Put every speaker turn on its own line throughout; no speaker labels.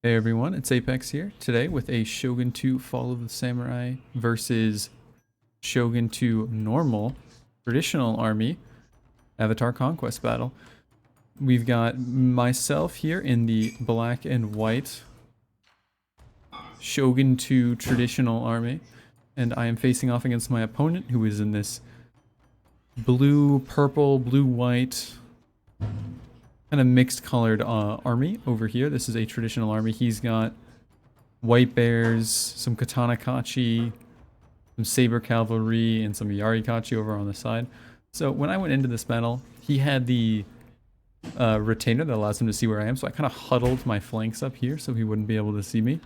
Hey everyone, it's Apex here today with a Shogun 2 Fall of the Samurai versus Shogun 2 normal traditional army Avatar Conquest battle. We've got myself here in the black and white Shogun 2 traditional army, and I am facing off against my opponent who is in this blue, purple, blue, white kind of mixed colored army over here. This is a traditional army. He's got white bears, some katana kachi, some saber cavalry, and some yari kachi over on the side. So when I went into this battle, he had the retainer that allows him to see where I am. So I kind of huddled my flanks up here so he wouldn't be able to see me.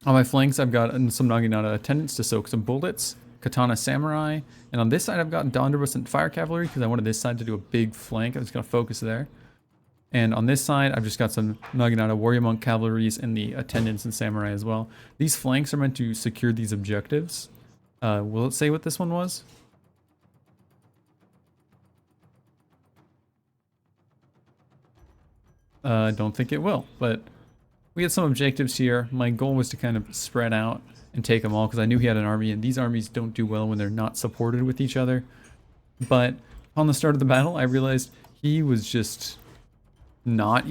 On my flanks, I've got some Naginata attendants to soak some bullets, katana samurai, and on this side I've got Donderbus and fire cavalry because I wanted this side to do a big flank. I was going to focus there. And on this side, I've just got some Naginata warrior monk cavalries and the attendants and samurai as well. These flanks are meant to secure these objectives. Will it say what this one was? I don't think it will, but we had some objectives here. My goal was to kind of spread out and take them all because I knew he had an army, and these armies don't do well when they're not supported with each other. But on the start of the battle, I realized he was just not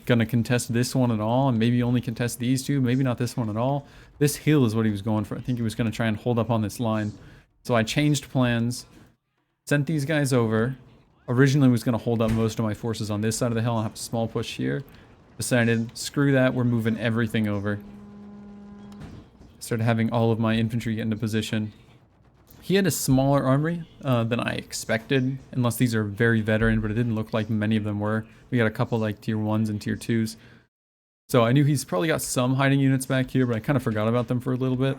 gonna contest this one at all, and maybe only contest these two, maybe not this one at all. This hill is what he was going for. I think he was gonna try and hold up on this line. So I changed plans, sent these guys over. Originally was gonna hold up most of my forces on this side of the hill and have a small push here. Decided, screw that, we're moving everything over. Started having all of my infantry get into position. He had a smaller army than I expected, unless these are very veteran, but it didn't look like many of them were. We got a couple like tier 1s and tier 2s. So I knew he's probably got some hiding units back here, but I kind of forgot about them for a little bit.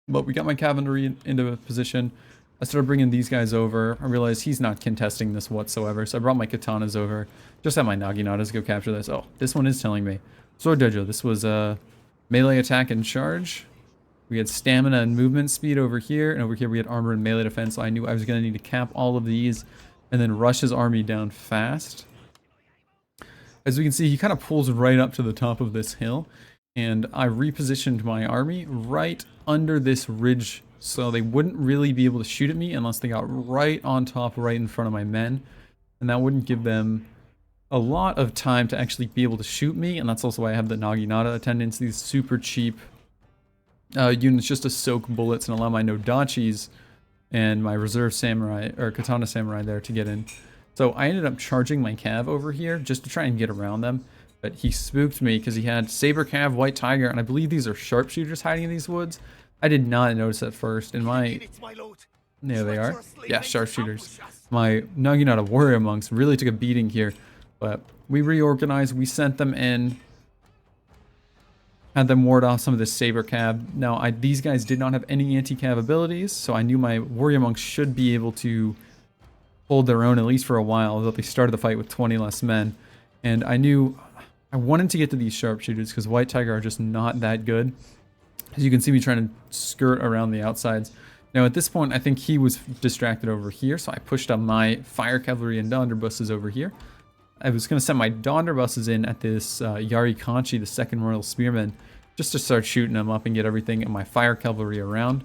But we got my cavalry into position. I started bringing these guys over. I realized he's not contesting this whatsoever, so I brought my katanas over. Just had my Naginatas go capture this. Oh, this one is telling me. Sword Dojo, this was a melee attack and charge. We had stamina and movement speed over here, and over here we had armor and melee defense, so I knew I was going to need to cap all of these and then rush his army down fast. As we can see, he kind of pulls right up to the top of this hill, and I repositioned my army right under this ridge so they wouldn't really be able to shoot at me unless they got right on top, right in front of my men, and that wouldn't give them a lot of time to actually be able to shoot me, and that's also why I have the Naginata attendants, these super cheap units just to soak bullets and allow my Nodachis and my reserve samurai, or katana samurai there to get in. So I ended up charging my cav over here just to try and get around them, but he spooked me because he had saber cav, white tiger, and I believe these are sharpshooters hiding in these woods. I did not notice at first. In my... There they are. Yeah, sharpshooters. My Naginata warrior monks really took a beating here, but we reorganized, we sent them in, had them ward off some of this saber cav. Now, these guys did not have any anti-cav abilities, so I knew my warrior monks should be able to hold their own at least for a while, although they started the fight with 20 less men. And I knew I wanted to get to these sharpshooters because White Tiger are just not that good. As you can see me trying to skirt around the outsides. Now at this point, I think he was distracted over here, so I pushed up my fire cavalry and Donderbusses over here. I was going to send my Donderbusses in at this Yari Kanchi, the second Royal Spearman, just to start shooting them up and get everything and my fire cavalry around.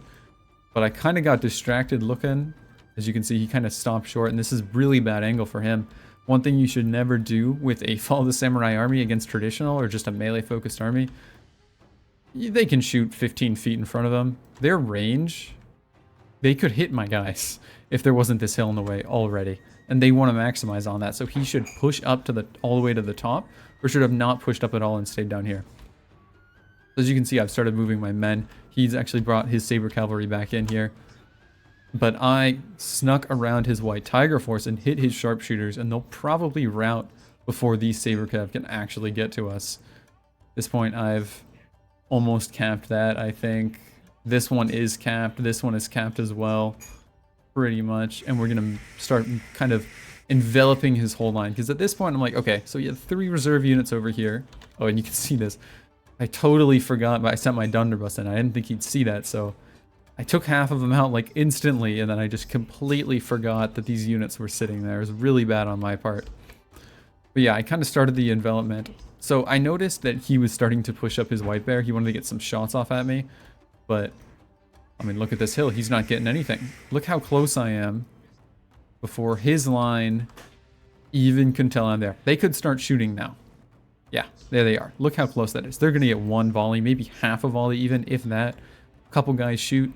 But I kind of got distracted looking. As you can see, he kind of stopped short, and this is really bad angle for him. One thing you should never do with a Fall of the Samurai army against traditional or just a melee-focused army, they can shoot 15 feet in front of them. Their range, they could hit my guys if there wasn't this hill in the way already. And they want to maximize on that, so he should push up to all the way to the top, or should have not pushed up at all and stayed down here. As you can see, I've started moving my men. He's actually brought his saber cavalry back in here. But I snuck around his white tiger force and hit his sharpshooters, and they'll probably rout before these saber cav can actually get to us. At this point, I've almost capped that, I think. This one is capped. This one is capped as well. Pretty much, and we're gonna start kind of enveloping his whole line, because at this point I'm like, okay, so you have 3 reserve units over here. Oh, and you can see this. I totally forgot, but I sent my Dunderbuss in. I didn't think he'd see that, so I took half of them out like instantly, and then I just completely forgot that these units were sitting there. It was really bad on my part. But yeah, I kind of started the envelopment, So I noticed that he was starting to push up his white bear. He wanted to get some shots off at me. But, I mean, look at this hill. He's not getting anything. Look how close I am before his line even can tell I'm there. They could start shooting now. Yeah, there they are. Look how close that is. They're going to get one volley, maybe half a volley even, if that. A couple guys shoot.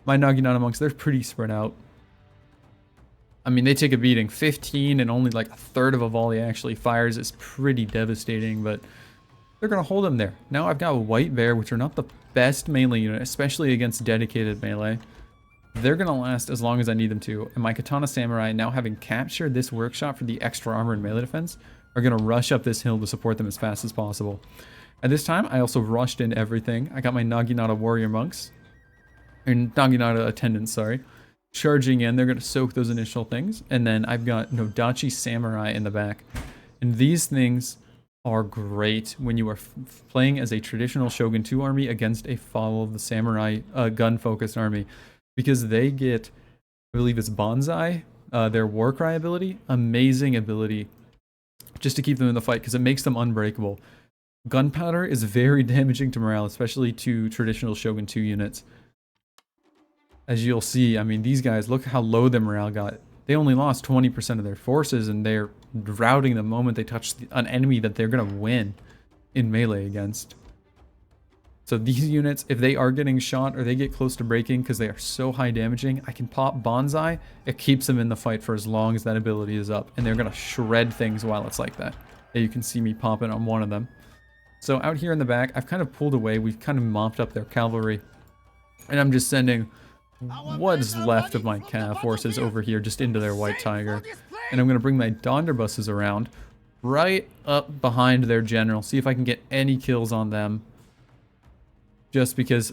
My Naginata monks, they're pretty spread out. I mean, they take a beating. 15 and only like a third of a volley actually fires is pretty devastating, but they're going to hold them there. Now I've got a White Bear, which are not the best melee unit, especially against dedicated melee. They're going to last as long as I need them to. And my Katana Samurai, now having captured this workshop for the extra armor and melee defense, are going to rush up this hill to support them as fast as possible. At this time, I also rushed in everything. I got my Naginata Warrior Monks, and Naginata Attendants, sorry, charging in. They're going to soak those initial things. And then I've got Nodachi Samurai in the back. And these things are great when you are playing as a traditional Shogun 2 army against a Follow the Samurai gun-focused army. Because they get, I believe it's Bonsai, their Warcry ability, amazing ability just to keep them in the fight because it makes them unbreakable. Gunpowder is very damaging to morale, especially to traditional Shogun 2 units. As you'll see, I mean, these guys, look how low their morale got. They only lost 20% of their forces, and they're routing the moment they touch an enemy that they're going to win in melee against. So these units, if they are getting shot or they get close to breaking because they are so high damaging, I can pop Bonsai. It keeps them in the fight for as long as that ability is up, and they're going to shred things while it's like that. And you can see me popping on one of them. So out here in the back, I've kind of pulled away. We've kind of mopped up their cavalry. And I'm just sending what is left of my Cav forces over here just into their White Tiger. And I'm going to bring my Donderbusses around right up behind their general. See if I can get any kills on them. Just because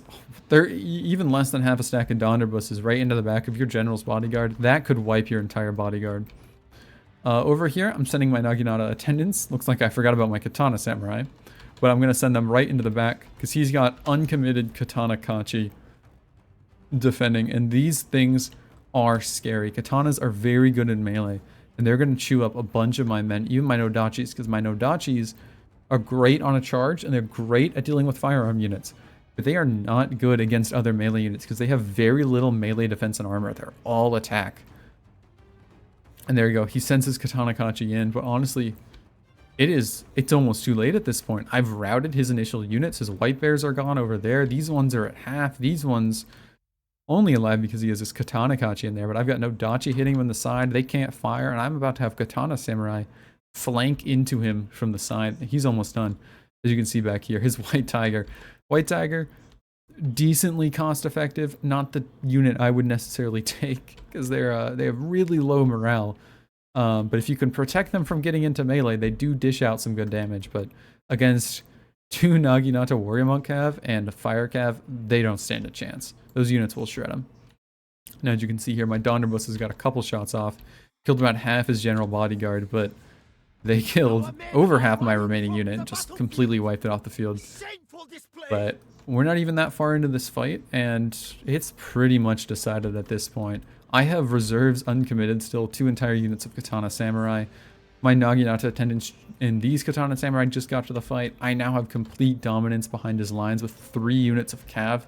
they're even less than half a stack of Donderbusses right into the back of your general's bodyguard. That could wipe your entire bodyguard. Over here, I'm sending my Naginata Attendants. Looks like I forgot about my Katana Samurai. But I'm going to send them right into the back because he's got uncommitted Katana Kachi defending. And these things are scary. Katanas are very good in melee. And they're going to chew up a bunch of my men, even my Nodachis, because my Nodachis are great on a charge and they're great at dealing with firearm units. But they are not good against other melee units because they have very little melee defense and armor. They're all attack. And there you go. He sends his Katana Kachi in, but honestly, it's almost too late at this point. I've routed his initial units. His White Bears are gone over there. These ones are at half. These ones only alive because he has his Katana Kachi in there, but I've got Nodachi hitting him on the side. They can't fire, and I'm about to have Katana Samurai flank into him from the side. He's almost done. As you can see back here, his White Tiger. White Tiger, decently cost effective. Not the unit I would necessarily take because they have really low morale. But if you can protect them from getting into melee, they do dish out some good damage. But against 2 Naginata Warrior Monk Cav and a Fire Cav, they don't stand a chance. Those units will shred them. Now, as you can see here, my Donderbus has got a couple shots off. Killed about half his general bodyguard, but they killed over half my remaining unit and just completely wiped it off the field. But we're not even that far into this fight, and it's pretty much decided at this point. I have reserves uncommitted still, 2 entire units of Katana Samurai. My Naginata Attendants in these Katana Samurai just got to the fight. I now have complete dominance behind his lines with 3 units of Cav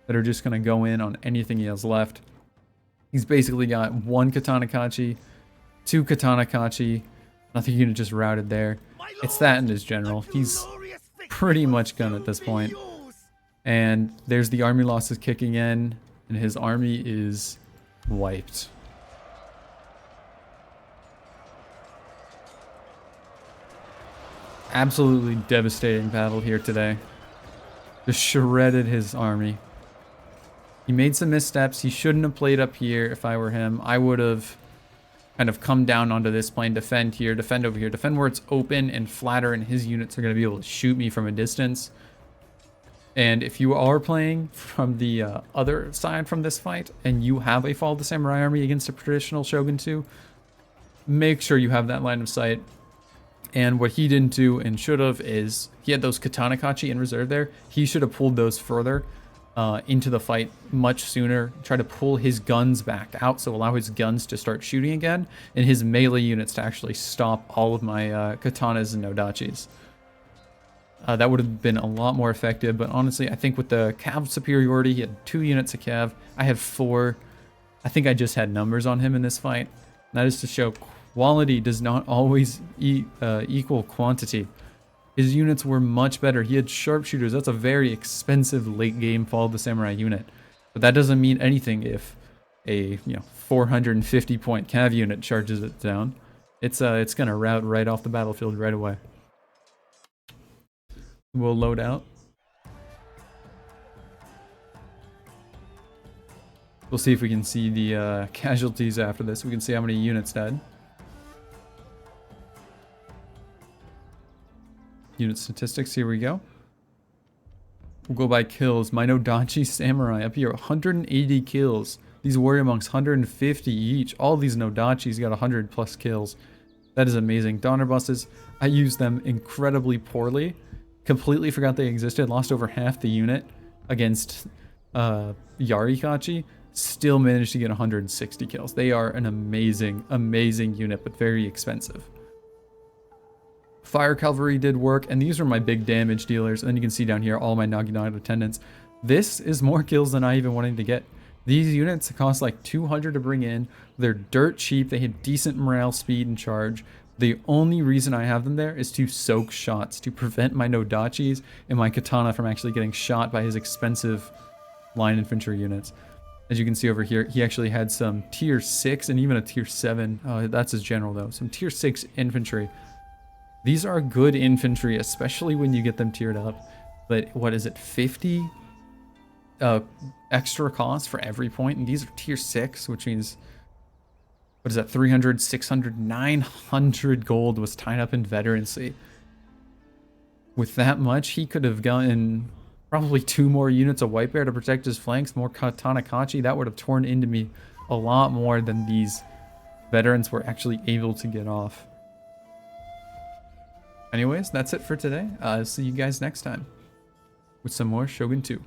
that are just going to go in on anything he has left. He's basically got 1 Katana Kachi, 2 Katana Kachi, nothing unit just routed there. It's that and his general. He's pretty much gone at this point. And there's the army losses kicking in, and his army is wiped. Absolutely devastating battle here today. Just shredded his army. He made some missteps. He shouldn't have played up here if I were him. I would have kind of come down onto this plane, defend here, defend over here, defend where it's open and flatter, and his units are going to be able to shoot me from a distance. And if you are playing from the other side from this fight, and you have a Fall of the Samurai army against a traditional Shogun 2, make sure you have that line of sight. And what he didn't do and should have is, he had those Katana Kachi in reserve there. He should have pulled those further into the fight much sooner. Try to pull his guns back out, so allow his guns to start shooting again, and his melee units to actually stop all of my Katanas and Nodachis. That would have been a lot more effective, but honestly, I think with the cav superiority, he had 2 units of cav. I had 4. I think I just had numbers on him in this fight. That is to show quality does not always equal quantity. His units were much better. He had sharpshooters. That's a very expensive late game Fall of the Samurai unit. But that doesn't mean anything if a 450 point cav unit charges it down. It's gonna rout right off the battlefield right away. We'll load out. We'll see if we can see the casualties after this. We can see how many units died. Unit statistics, here we go. We'll go by kills. My Nodachi Samurai up here, 180 kills. These warrior monks, 150 each. All these Nodachis got 100 plus kills. That is amazing. Donner buses, I used them incredibly poorly. Completely forgot they existed. Lost over half the unit against Yarikachi. Still managed to get 160 kills. They are an amazing, amazing unit, but very expensive. Fire cavalry did work, and these are my big damage dealers. And then you can see down here all my Naginata attendants. This is more kills than I even wanted to get. These units cost like 200 to bring in. They're dirt cheap. They have decent morale, speed, and charge. The only reason I have them there is to soak shots, to prevent my Nodachis and my Katana from actually getting shot by his expensive line infantry units. As you can see over here, he actually had some tier 6 and even a tier 7. Oh, that's his general though. Some tier 6 infantry. These are good infantry, especially when you get them tiered up. But what is it, 50 extra cost for every point? And these are tier 6, which means, what is that, 300, 600, 900 gold was tied up in veterancy. With that much, he could have gotten probably 2 more units of White Bear to protect his flanks, more Katana Kachi. That would have torn into me a lot more than these veterans were actually able to get off. Anyways, that's it for today. See you guys next time with some more Shogun 2.